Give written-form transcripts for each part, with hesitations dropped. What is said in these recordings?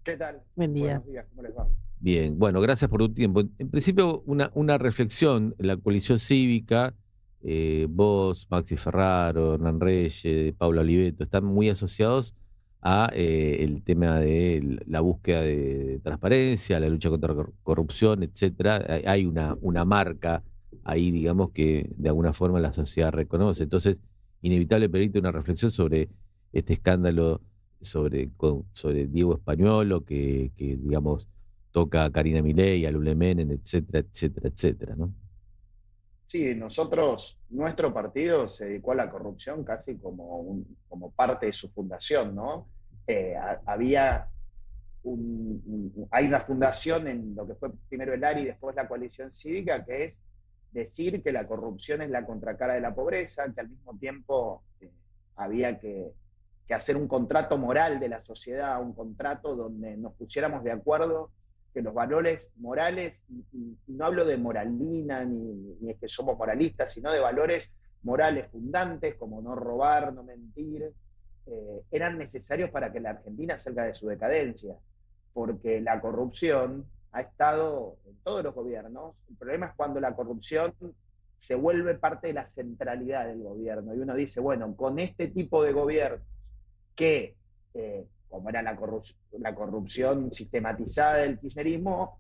¿Qué tal? Buen día. Buenos días, ¿cómo les va? Bien, bueno, gracias por tu tiempo. En principio, una reflexión, la coalición cívica, vos, Maxi Ferraro, Hernán Reyes, Paula Oliveto, están muy asociados a el tema de la búsqueda de transparencia, la lucha contra la corrupción, etcétera. Hay una marca ahí, digamos, que de alguna forma la sociedad reconoce. Entonces, inevitable pedirte una reflexión sobre este escándalo sobre Diego Españolo, que digamos toca a Karina Milei, a Lule Menem, etcétera, etcétera, etcétera, ¿no? Sí, nuestro partido se dedicó a la corrupción casi como parte de su fundación, ¿no? Había hay una fundación en lo que fue primero el ARI y después la coalición cívica, que es decir que la corrupción es la contracara de la pobreza, que al mismo tiempo había que hacer un contrato moral de la sociedad, un contrato donde nos pusiéramos de acuerdo que los valores morales, y no hablo de moralina ni es que somos moralistas, sino de valores morales fundantes, como no robar, no mentir, eran necesarios para que la Argentina salga de su decadencia, porque la corrupción ha estado en todos los gobiernos. El problema es cuando la corrupción se vuelve parte de la centralidad del gobierno y uno dice, bueno, con este tipo de gobierno que, como era la corrupción sistematizada del kirchnerismo,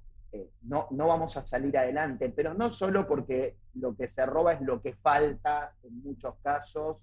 no vamos a salir adelante, pero no solo porque lo que se roba es lo que falta en muchos casos,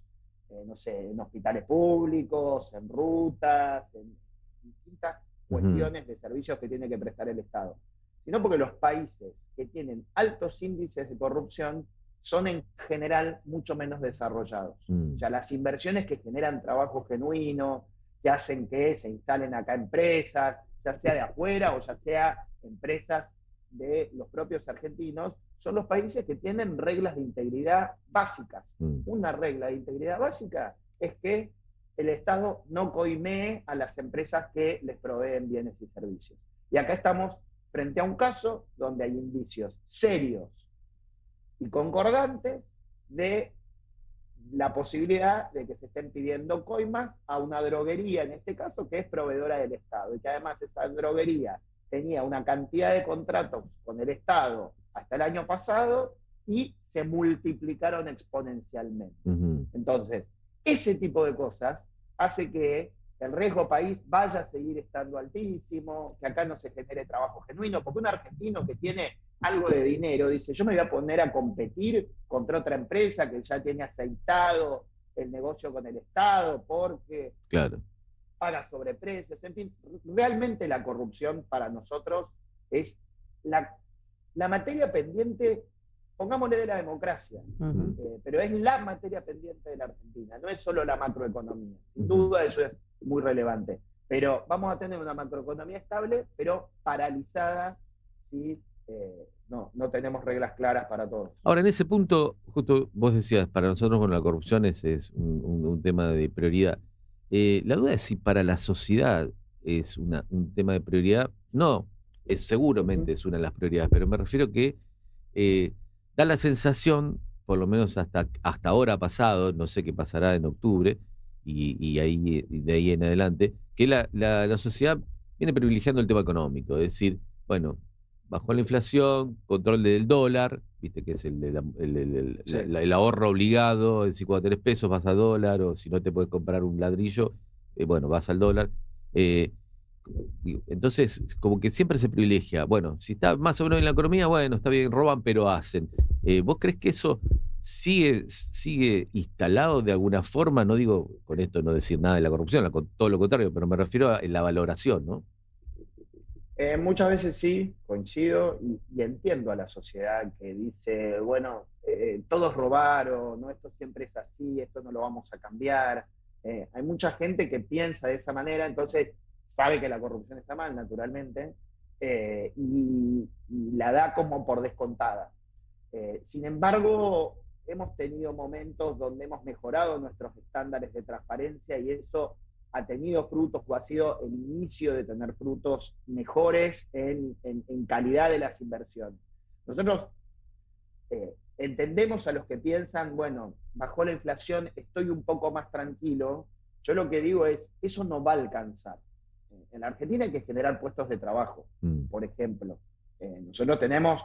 no sé, en hospitales públicos, en rutas, en distintas Ujú. cuestiones de servicios que tiene que prestar el Estado, sino porque los países que tienen altos índices de corrupción son en general mucho menos desarrollados. O Mm. sea, las inversiones que generan trabajo genuino, que hacen que se instalen acá empresas, ya sea de afuera o ya sea empresas de los propios argentinos, son los países que tienen reglas de integridad básicas. Mm. Una regla de integridad básica es que el Estado no coimee a las empresas que les proveen bienes y servicios. Y acá estamos frente a un caso donde hay indicios serios y concordantes de la posibilidad de que se estén pidiendo coimas a una droguería, en este caso, que es proveedora del Estado, y que además esa droguería tenía una cantidad de contratos con el Estado hasta el año pasado y se multiplicaron exponencialmente. Ujú. Entonces, ese tipo de cosas hace que el riesgo país vaya a seguir estando altísimo, que acá no se genere trabajo genuino, porque un argentino que tiene algo de dinero dice, yo me voy a poner a competir contra otra empresa que ya tiene aceitado el negocio con el Estado porque Claro. paga sobreprecios, en fin, realmente la corrupción para nosotros es la, la materia pendiente, pongámosle, de la democracia, Mm. pero es la materia pendiente de la Argentina, no es solo la macroeconomía. Sin Ujú. duda eso es muy relevante, pero vamos a tener una macroeconomía estable, pero paralizada si no tenemos reglas claras para todos. Ahora, en ese punto, justo vos decías, para nosotros, bueno, la corrupción es un tema de prioridad. La duda es si para la sociedad es un tema de prioridad. No, seguramente es una de las prioridades, pero me refiero que eh, da la sensación, por lo menos hasta ahora ha pasado, no sé qué pasará en octubre y de ahí en adelante, que la sociedad viene privilegiando el tema económico. Es decir, bueno, bajó la inflación, control del dólar, viste que es Sí. el ahorro obligado, es decir, cuando tenés pesos vas a dólar, o si no te puedes comprar un ladrillo, bueno, vas al dólar. Eh, entonces, como que siempre se privilegia, bueno, si está más o menos en la economía, bueno, está bien, roban, pero hacen. ¿Vos crees que eso sigue instalado de alguna forma? No digo con esto no decir nada de la corrupción, todo lo contrario, pero me refiero a la valoración, ¿no? Muchas veces sí, coincido y entiendo a la sociedad que dice, bueno, todos robaron, no, esto siempre es así, esto no lo vamos a cambiar. Hay mucha gente que piensa de esa manera, entonces sabe que la corrupción está mal, naturalmente, y la da como por descontada. Sin embargo, hemos tenido momentos donde hemos mejorado nuestros estándares de transparencia y eso ha tenido frutos o ha sido el inicio de tener frutos mejores en calidad de las inversiones. Nosotros entendemos a los que piensan, bueno, bajó la inflación, estoy un poco más tranquilo. Yo lo que digo es, eso no va a alcanzar. En la Argentina hay que generar puestos de trabajo, Mm, por ejemplo. Nosotros tenemos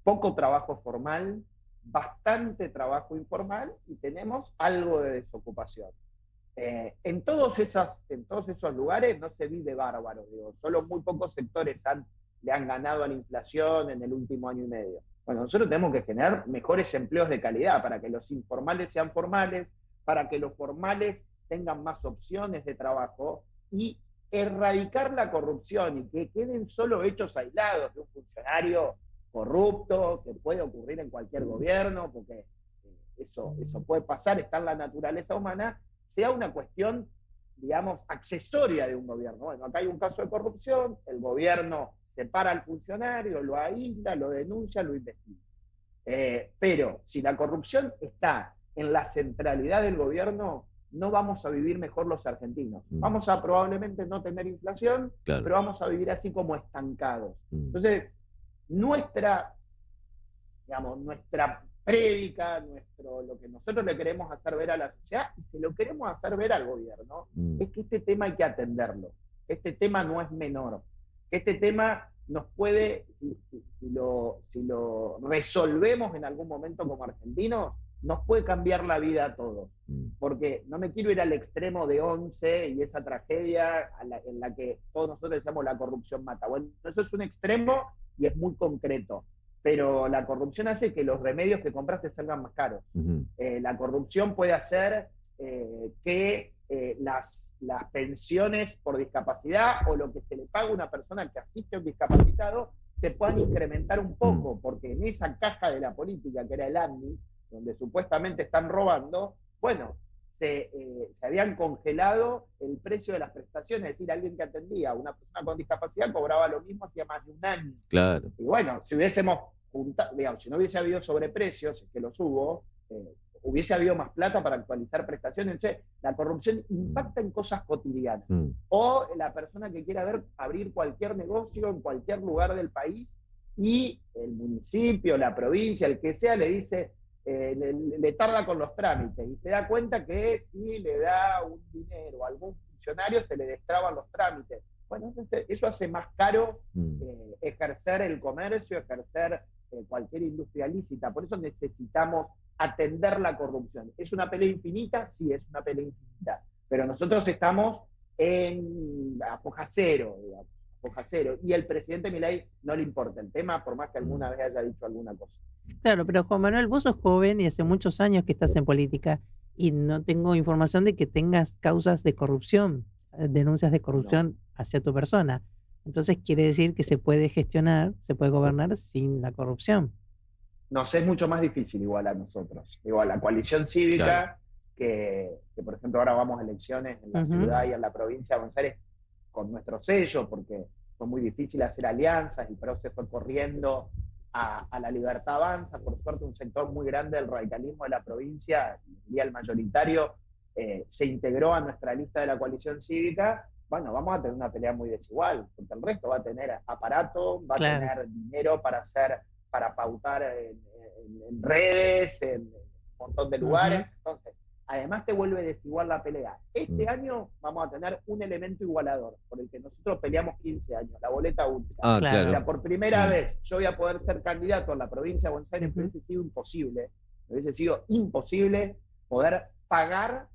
poco trabajo formal, bastante trabajo informal y tenemos algo de desocupación. En todos esos lugares no se vive bárbaro, digo, solo muy pocos sectores le han ganado a la inflación en el último año y medio. Bueno, nosotros tenemos que generar mejores empleos de calidad para que los informales sean formales, para que los formales tengan más opciones de trabajo y erradicar la corrupción y que queden solo hechos aislados de un funcionario corrupto, que puede ocurrir en cualquier gobierno, porque eso puede pasar, está en la naturaleza humana, sea una cuestión, digamos, accesoria de un gobierno. Bueno, acá hay un caso de corrupción, el gobierno separa al funcionario, lo aísla, lo denuncia, lo investiga. Pero si la corrupción está en la centralidad del gobierno, no vamos a vivir mejor los argentinos. Vamos a probablemente no tener inflación, claro. pero vamos a vivir así como estancados. Mm. Entonces, nuestra prédica, lo que nosotros le queremos hacer ver a la sociedad, y se lo queremos hacer ver al gobierno, es que este tema hay que atenderlo. Este tema no es menor. Este tema nos puede, si lo resolvemos en algún momento como argentinos, nos puede cambiar la vida a todos. Porque no me quiero ir al extremo de 11 y esa tragedia en la que todos nosotros decimos la corrupción mata. Bueno, eso es un extremo y es muy concreto. Pero la corrupción hace que los remedios que compraste salgan más caros. La corrupción puede hacer que las pensiones por discapacidad o lo que se le paga a una persona que asiste a un discapacitado se puedan incrementar un poco, porque en esa caja de la política, que era el ANDIS, donde supuestamente están robando, bueno, se habían congelado el precio de las prestaciones, es decir, alguien que atendía a una persona con discapacidad cobraba lo mismo hacía más de un año. Claro. Y bueno, si hubiésemos juntado, digamos, si no hubiese habido sobreprecios, que los hubo, hubiese habido más plata para actualizar prestaciones. Entonces, la corrupción impacta en cosas cotidianas. O la persona que quiera abrir cualquier negocio en cualquier lugar del país y el municipio, la provincia, el que sea, le dice, le tarda con los trámites y se da cuenta que si le da un dinero a algún funcionario se le destraban los trámites. Bueno, eso hace más caro ejercer el comercio, ejercer cualquier industria lícita. Por eso necesitamos atender la corrupción. ¿Es una pelea infinita? Sí, es una pelea infinita. Pero nosotros estamos a foja cero, digamos, a foja cero. Y el presidente Milei no le importa el tema, por más que alguna vez haya dicho alguna cosa. Claro, pero Juan Manuel, vos sos joven y hace muchos años que estás en política y no tengo información de que tengas causas de corrupción, denuncias de corrupción hacia tu persona. Entonces quiere decir que se puede gestionar, se puede gobernar sin la corrupción. Nos es mucho más difícil igual a nosotros. Igual la coalición cívica, claro, que por ejemplo ahora vamos a elecciones en la ciudad y en la provincia de Buenos Aires con nuestro sello, porque fue muy difícil hacer alianzas y pero se fue corriendo a la Libertad Avanza. Por suerte un sector muy grande del radicalismo de la provincia, y el mayoritario, se integró a nuestra lista de la coalición cívica. Bueno, vamos a tener una pelea muy desigual, porque el resto va a tener aparato, va a tener dinero para pautar en redes, en un montón de lugares. Entonces, además te vuelve desigual la pelea. Este año vamos a tener un elemento igualador, por el que nosotros peleamos 15 años, la boleta única. Claro. O sea, por primera vez yo voy a poder ser candidato en la provincia de Buenos Aires, hubiese sido imposible poder pagar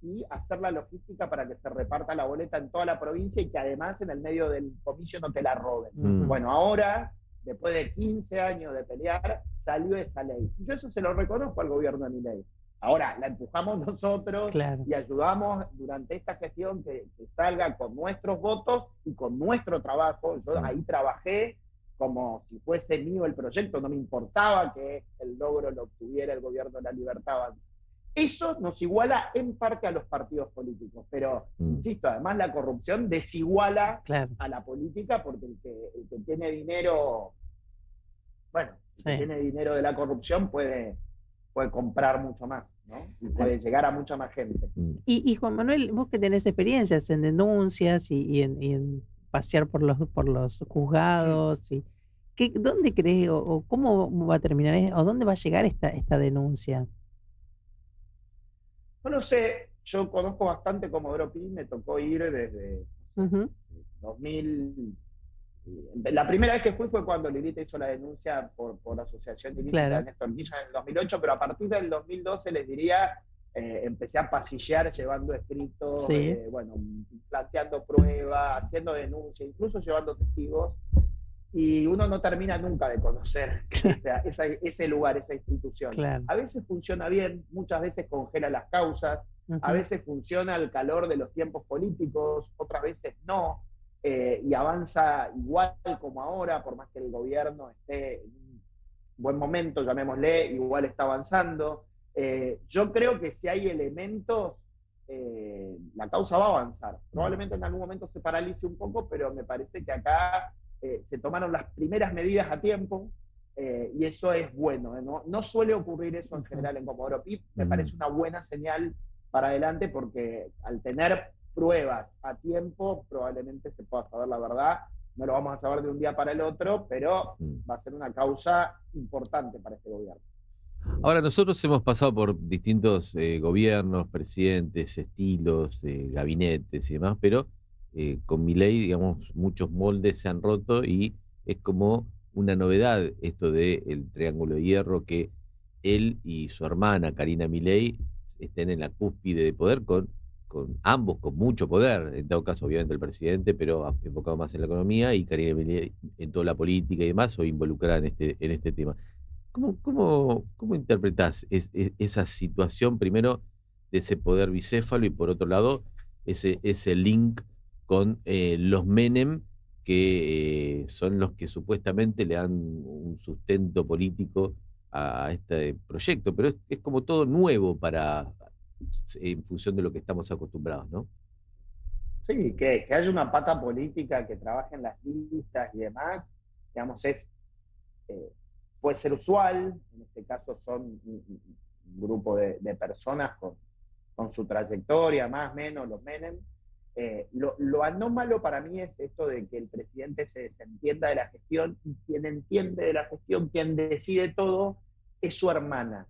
y hacer la logística para que se reparta la boleta en toda la provincia y que además en el medio del comicio no te la roben. Bueno, ahora, después de 15 años de pelear, salió esa ley. Y yo eso se lo reconozco al gobierno de Milei. Ahora, la empujamos nosotros y ayudamos durante esta gestión que salga con nuestros votos y con nuestro trabajo. Yo ahí trabajé como si fuese mío el proyecto, no me importaba que el logro lo obtuviera el gobierno de la Libertad Avanza. Eso nos iguala en parte a los partidos políticos, pero, insisto, además la corrupción desiguala a la política porque el que tiene dinero, bueno, el que tiene dinero de la corrupción puede comprar mucho más, ¿no? Y puede llegar a mucha más gente. Y Juan Manuel, vos que tenés experiencias en denuncias y en pasear por los juzgados, ¿dónde crees o cómo va a terminar o dónde va a llegar esta denuncia? No lo sé, yo conozco bastante Comodoro Pi, me tocó ir desde 2000. La primera vez que fui fue cuando Lilita hizo la denuncia por asociación ilícita de Claro, Néstor Kirchner en el 2008, pero a partir del 2012 les diría, empecé a pasillar llevando escritos, sí, bueno, planteando pruebas, haciendo denuncias, incluso llevando testigos, y uno no termina nunca de conocer ese lugar, esa institución. claro. A veces funciona bien, muchas veces congela las causas, a Ujú. veces funciona al calor de los tiempos políticos, otras veces no, y avanza igual como ahora, por más que el gobierno esté en un buen momento, llamémosle, igual está avanzando. Yo creo que si hay elementos, la causa va a avanzar. Probablemente en algún momento se paralice un poco, pero me parece que acá se tomaron las primeras medidas a tiempo, y eso es bueno. No suele ocurrir eso en Ujú. general en Comodoro Pi, me Mm. parece una buena señal para adelante, porque al tener pruebas a tiempo, probablemente se pueda saber la verdad. No lo vamos a saber de un día para el otro, pero Mm. va a ser una causa importante para este gobierno. Ahora, nosotros hemos pasado por distintos gobiernos, presidentes, estilos, gabinetes y demás, pero con Milei, digamos, muchos moldes se han roto y es como una novedad esto del Triángulo de Hierro, que él y su hermana, Karina Milei, estén en la cúspide de poder con ambos con mucho poder, en todo caso, obviamente el presidente, pero enfocado más en la economía, y Karina Milei en toda la política y demás, o involucrada en este tema. ¿Cómo interpretás esa situación, primero, de ese poder bicéfalo y por otro lado, ese link con los Menem, que son los que supuestamente le dan un sustento político a este proyecto? Pero es como todo nuevo en función de lo que estamos acostumbrados, ¿no? Sí, que haya una pata política que trabaje en las listas y demás, digamos, eh, puede ser usual. En este caso son un grupo de personas con su trayectoria, más o menos, los Menem. Lo anómalo para mí es esto de que el presidente se desentienda de la gestión, y quien entiende de la gestión, quien decide todo, es su hermana.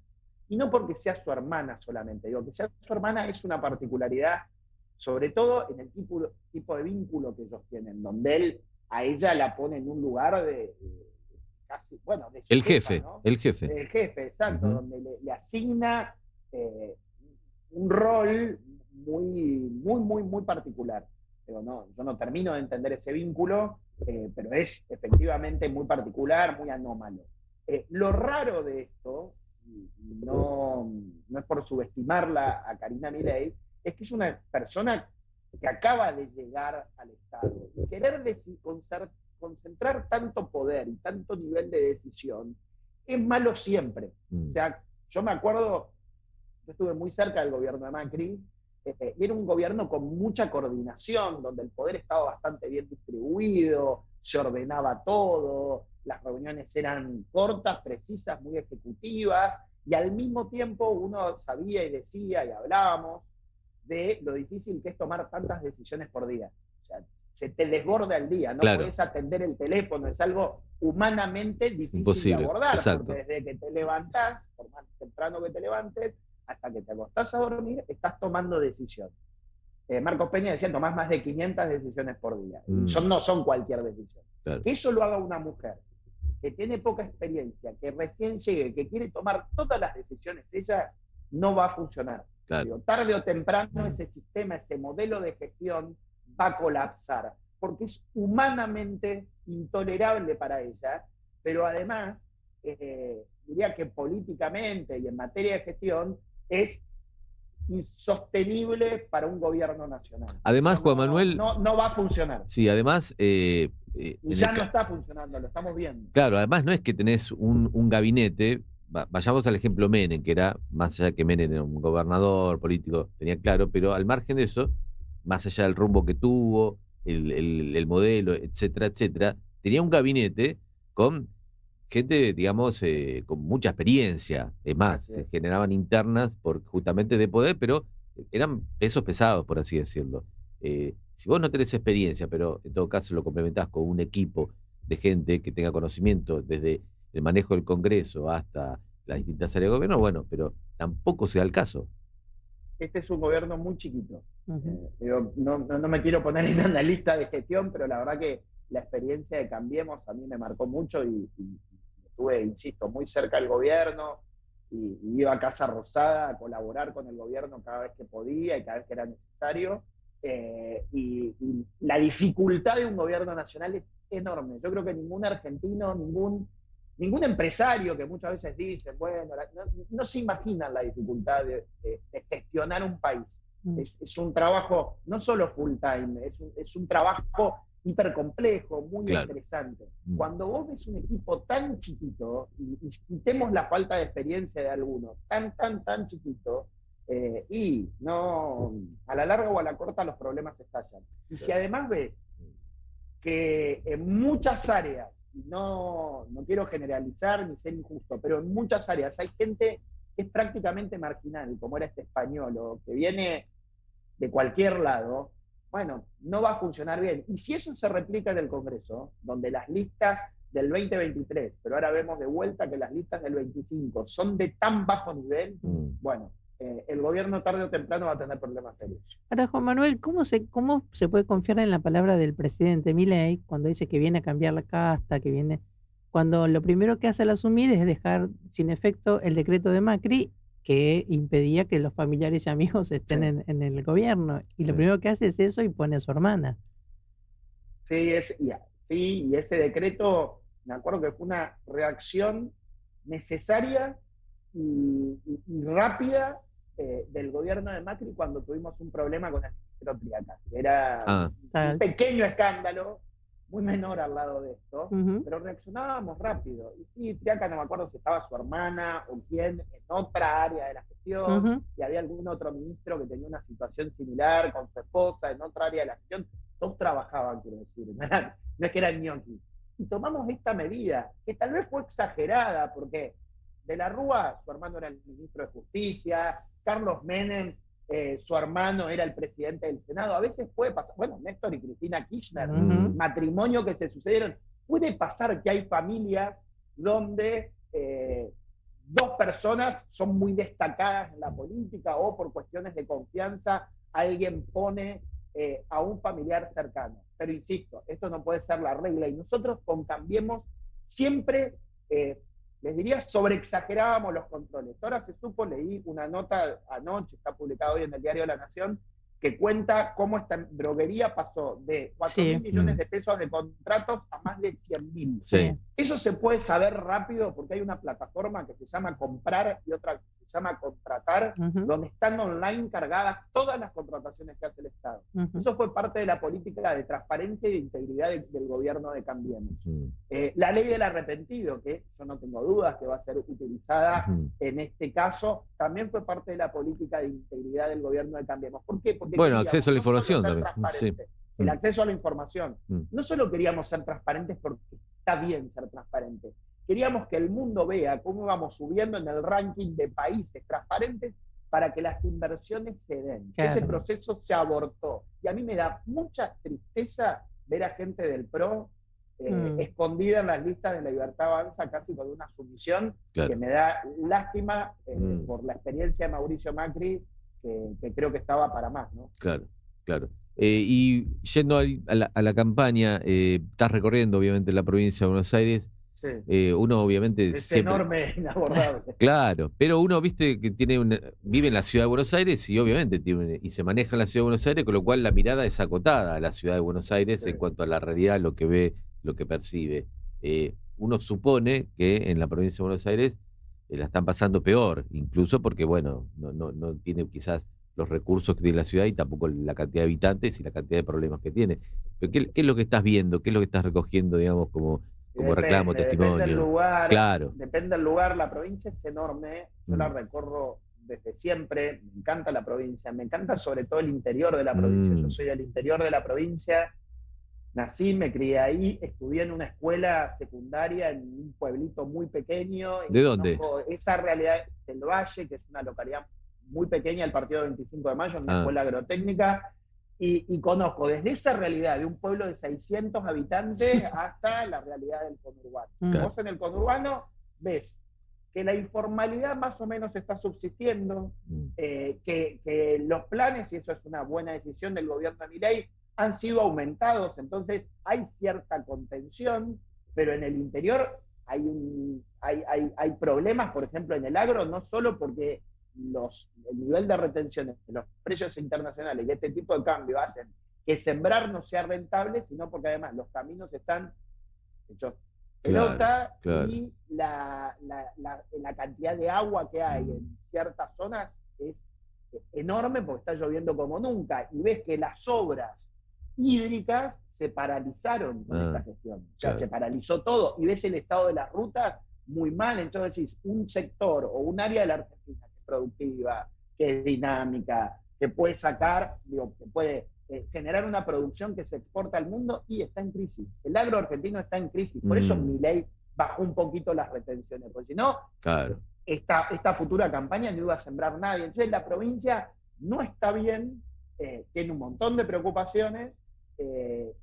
Y no porque sea su hermana solamente, digo, que sea su hermana es una particularidad, sobre todo en el tipo de vínculo que ellos tienen, donde él a ella la pone en un lugar de casi, bueno, de su El jefa, jefe, ¿no? el jefe. El jefe, exacto, Ujú. donde le asigna eh, un rol muy particular. Pero no, yo no termino de entender ese vínculo, pero es efectivamente muy particular, muy anómalo. Lo raro de esto, y no es por subestimarla a Karina Milei, es que es una persona que acaba de llegar al Estado. Y querer concentrar tanto poder y tanto nivel de decisión es malo siempre. O Mm. sea, yo me acuerdo, yo estuve muy cerca del gobierno de Macri, y era un gobierno con mucha coordinación, donde el poder estaba bastante bien distribuido, se ordenaba todo, las reuniones eran cortas, precisas, muy ejecutivas, y al mismo tiempo uno sabía y decía y hablábamos de lo difícil que es tomar tantas decisiones por día. O sea, se te desborda el día, no Claro, podés atender el teléfono, es algo humanamente difícil de imposible, abordar, porque exacto. desde que te levantás, por más temprano que te levantes, hasta que te acostás a dormir, estás tomando decisiones. Marcos Peña decía, tomás más de 500 decisiones por día. Y Mm, no son cualquier decisión. claro, Que eso lo haga una mujer que tiene poca experiencia, que recién llegue, que quiere tomar todas las decisiones ella, no va a funcionar. claro. Digo, tarde o temprano ese sistema, ese modelo de gestión va a colapsar, porque es humanamente intolerable para ella, pero además, diría que políticamente y en materia de gestión es insostenible para un gobierno nacional. Además, Eso Juan Manuel, no va a funcionar. sí, además, Y ya no está funcionando, lo estamos viendo. claro, además no es que tenés un gabinete, vayamos al ejemplo Menem, que era, más allá que Menem era un gobernador político, tenía claro, pero al margen de eso, más allá del rumbo que tuvo, el modelo, etcétera, etcétera, tenía un gabinete con gente, digamos, con mucha experiencia. Es más, Así se es. generaban internas justamente de poder, pero eran pesos pesados, por así decirlo. Si vos no tenés experiencia, pero en todo caso lo complementás con un equipo de gente que tenga conocimiento desde el manejo del Congreso hasta las distintas áreas de gobierno, bueno, pero tampoco se da el caso. este es un gobierno muy chiquito. Ujú. No me quiero poner en analista de gestión, pero la verdad que la experiencia de Cambiemos a mí me marcó mucho y estuve, insisto, muy cerca del gobierno y iba a Casa Rosada a colaborar con el gobierno cada vez que podía y cada vez que era necesario. Y la dificultad de un gobierno nacional es enorme. Yo creo que ningún argentino, ningún empresario que muchas veces dice, bueno, no se imaginan la dificultad de gestionar un país. Es un trabajo no solo full time, es un trabajo hiper complejo, muy Claro. estresante. Cuando vos ves un equipo tan chiquito, y quitemos la falta de experiencia de algunos, tan chiquito, y no, a la larga o a la corta los problemas estallan. Y si además ves que en muchas áreas, no quiero generalizar ni ser injusto, pero en muchas áreas hay gente que es prácticamente marginal, como era este español, o que viene de cualquier lado, bueno, no va a funcionar bien. Y si eso se replica en el Congreso, donde las listas del 2023, pero ahora vemos de vuelta que las listas del 25 son de tan bajo nivel, bueno, el gobierno tarde o temprano va a tener problemas serios. Ahora, Juan Manuel, ¿cómo se puede confiar en la palabra del presidente Milei cuando dice que viene a cambiar la casta, cuando lo primero que hace al asumir es dejar sin efecto el decreto de Macri que impedía que los familiares y amigos estén Sí. en el gobierno? Y lo Sí. primero que hace es eso y pone a su hermana. Sí, y ese decreto, me acuerdo que fue una reacción necesaria y rápida del gobierno de Macri cuando tuvimos un problema con el ministro Triaca. Era un pequeño escándalo, muy menor al lado de esto, pero reaccionábamos rápido. Y sí, Triaca, no me acuerdo si estaba su hermana o quién, en otra área de la gestión, y había algún otro ministro que tenía una situación similar con su esposa en otra área de la gestión. Todos trabajaban, quiero decir, no es que eran ñoquis. Y tomamos esta medida, que tal vez fue exagerada, porque De la Rúa, su hermano era el ministro de Justicia, Carlos Menem, su hermano era el presidente del Senado. A veces puede pasar, bueno, Néstor y Cristina Kirchner, matrimonio que se sucedieron. Puede pasar que hay familias donde dos personas son muy destacadas en la política o por cuestiones de confianza alguien pone a un familiar cercano. Pero insisto, esto no puede ser la regla y nosotros con Cambiemos siempre, les diría, sobreexagerábamos los controles. Ahora se supo, leí una nota anoche, está publicada hoy en el diario La Nación, que cuenta cómo esta droguería pasó de 4.000 millones de pesos de contratos a más de 100.000. Sí. Eso se puede saber rápido porque hay una plataforma que se llama Comprar y otra que se llama Contratar, donde están online cargadas todas las contrataciones que hace el Estado. Eso fue parte de la política de transparencia y de integridad del gobierno de Cambiemos. La ley del arrepentido, que yo no tengo dudas que va a ser utilizada en este caso, también fue parte de la política de integridad del gobierno de Cambiemos. ¿Por qué? Porque bueno, acceso a la información también. Sí. El acceso a la información. No solo queríamos ser transparentes porque está bien ser transparentes, queríamos que el mundo vea cómo vamos subiendo en el ranking de países transparentes para que las inversiones se den. Claro. Ese proceso se abortó. Y a mí me da mucha tristeza ver a gente del PRO escondida en las listas de La Libertad Avanza, casi con una sumisión, claro, que me da lástima por la experiencia de Mauricio Macri, que creo que estaba para más, ¿no? Claro, claro. Y yendo a la campaña, estás recorriendo obviamente la provincia de Buenos Aires. Sí. Uno obviamente es siempre, enorme, inabordable. Claro, pero uno, viste, que vive en la ciudad de Buenos Aires y obviamente y se maneja en la ciudad de Buenos Aires, con lo cual la mirada es acotada a la ciudad de Buenos Aires, sí, en cuanto a la realidad, lo que ve, lo que percibe. Uno supone que en la provincia de Buenos Aires la están pasando peor, incluso porque, bueno, no tiene quizás los recursos que tiene la ciudad y tampoco la cantidad de habitantes y la cantidad de problemas que tiene. Pero ¿qué es lo que estás viendo? ¿Qué es lo que estás recogiendo, digamos, como reclamo, testimonio? Depende del lugar, claro. Depende del lugar. La provincia es enorme, yo la recorro desde siempre, me encanta la provincia, me encanta sobre todo el interior de la provincia. Yo soy del interior de la provincia, nací, me crié ahí, estudié en una escuela secundaria en un pueblito muy pequeño. ¿De dónde? Esa realidad del Valle, que es una localidad muy pequeña, el partido 25 de mayo, en una escuela agrotécnica. Y conozco desde esa realidad de un pueblo de 600 habitantes hasta la realidad del conurbano. Vos en el conurbano ves que la informalidad más o menos está subsistiendo, Mm. que los planes, y eso es una buena decisión del gobierno de Milei, han sido aumentados, entonces hay cierta contención, pero en el interior hay problemas, por ejemplo, en el agro, no solo porque el nivel de retenciones de los precios internacionales y este tipo de cambio hacen que sembrar no sea rentable, sino porque además los caminos están hechos pelota, claro. y la cantidad de agua que hay en ciertas zonas es enorme porque está lloviendo como nunca, y ves que las obras hídricas se paralizaron con esta gestión. O sea, claro. se paralizó todo, y ves el estado de las rutas muy mal. Entonces decís, un sector o un área de la Argentina que es productiva, que es dinámica, que puede sacar, que puede generar una producción que se exporta al mundo, y está en crisis. El agro argentino está en crisis. Por eso Milei bajó un poquito las retenciones, porque si no, claro, esta futura campaña no iba a sembrar nadie. Entonces la provincia no está bien, tiene un montón de preocupaciones,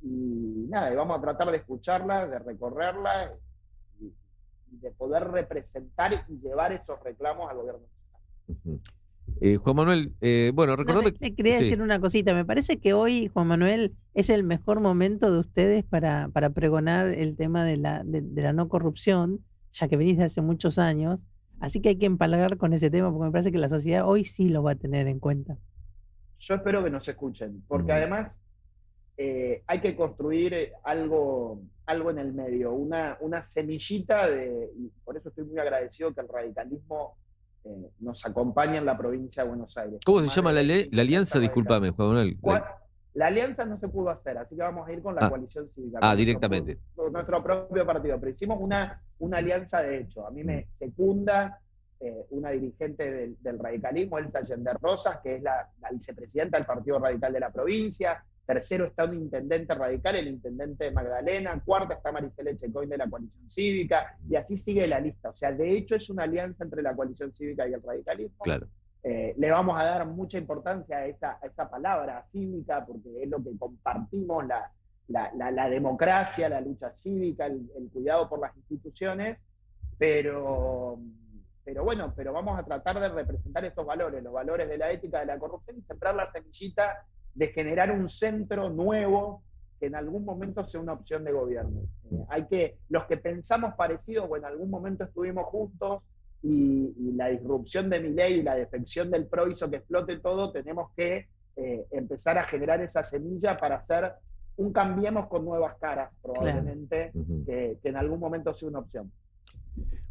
y nada, y vamos a tratar de escucharla, de recorrerla, y de poder representar y llevar esos reclamos al gobierno nacional. Juan Manuel, bueno, recordame... Le quería decir una cosita. Me parece que hoy, Juan Manuel, es el mejor momento de ustedes para pregonar el tema de la no corrupción, ya que venís de hace muchos años. Así que hay que empalgar con ese tema, porque me parece que la sociedad hoy sí lo va a tener en cuenta. Yo espero que nos escuchen, porque además hay que construir algo en el medio, una semillita y por eso estoy muy agradecido que el radicalismo nos acompañe en la provincia de Buenos Aires. ¿Cómo se llama la alianza? Discúlpame, Juan Manuel. La alianza no se pudo hacer, así que vamos a ir con la coalición cívica. Directamente. Nuestro propio partido, pero hicimos una alianza de hecho. A mí me secunda una dirigente del radicalismo, Elsa Allende Rosas, que es la vicepresidenta del Partido Radical de la provincia. Tercero está un intendente radical, el intendente Magdalena. Cuarta está Maricela Echecoin de la coalición cívica, y así sigue la lista. O sea, de hecho es una alianza entre la coalición cívica y el radicalismo. Claro. Le vamos a dar mucha importancia a esa palabra cívica, porque es lo que compartimos, la democracia, la lucha cívica, el cuidado por las instituciones, pero vamos a tratar de representar estos valores, los valores de la ética, de la corrupción, y sembrar la semillita de generar un centro nuevo que en algún momento sea una opción de gobierno. Los que pensamos parecidos, o en algún momento estuvimos juntos, y la disrupción de Milei y la defección del PRO hizo que explote todo, tenemos que empezar a generar esa semilla para hacer un Cambiemos con nuevas caras, probablemente, que en algún momento sea una opción.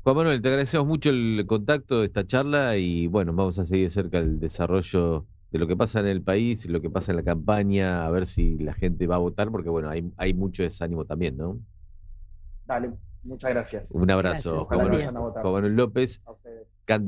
Juan Manuel, te agradecemos mucho el contacto de esta charla, y bueno, vamos a seguir de cerca el desarrollo de lo que pasa en el país, lo que pasa en la campaña, a ver si la gente va a votar, porque bueno, hay mucho desánimo también, ¿no? Dale, muchas gracias. Un abrazo, Gracias, Juan Manuel López, candidato